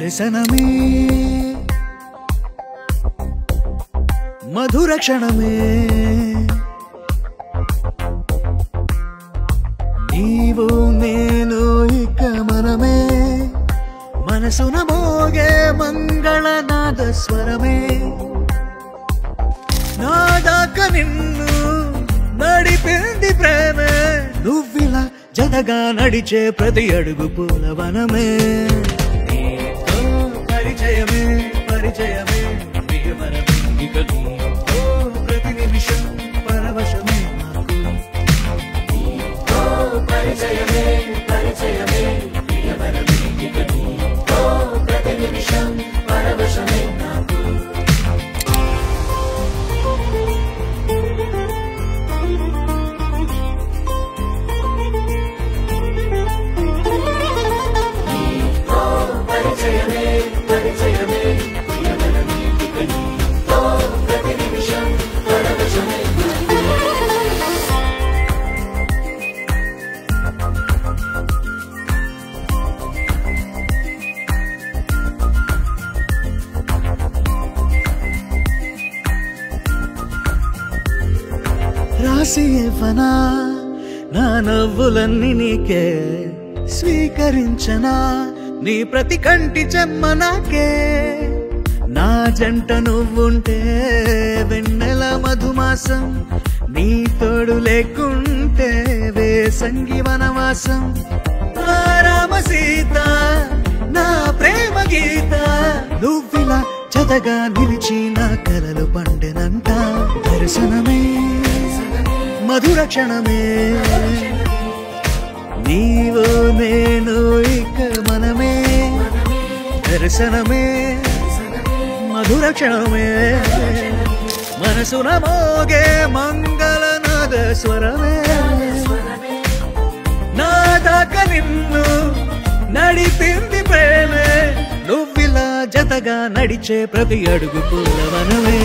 దర్శనమే మధుర క్షణమే నీవు నేను ఇక మనమే మనసున మోగే మంగళనాద స్వరమే నాదాక నిన్ను నడిపింది ప్రేమే నువ్విలా జతగా నడిచే ప్రతి అడుగు పూలవనమే నీతో పరిచయమే పరిచయమే ప్రియమనమే ఇక నీతో ప్రతి నిమిషం పరవశమే నాకు నీతో పరిచయమే పరిచయమే ప్రియమనమే ఇక నీతో ప్రతి నిమిషం పరవశమే నాకు రాసి ఇవ్వనా నా నవ్వులన్నీ నీకే స్వీకరించనా నీ ప్రతి కంటి చెమ్మ నాకే నా జంట నువ్వుంటే వెన్నెల మధుమాసం నీ తోడు లేకుంటే వేసంగి వనవాసం రామ సీత నా ప్రేమ గీత నువ్విలా జతగా నిలిచి నా కలలు పండెనంట దర్శనమే మధుర క్షణమే నీవు నేను ఇక మనమే దర్శనమే మధుర క్షణమే మనసున మోగే మంగళనాద స్వరమే నాదాక నిన్ను నడిపింది ప్రేమే నువ్విలా జతగా నడిచే ప్రతి అడుగు పూలవనమే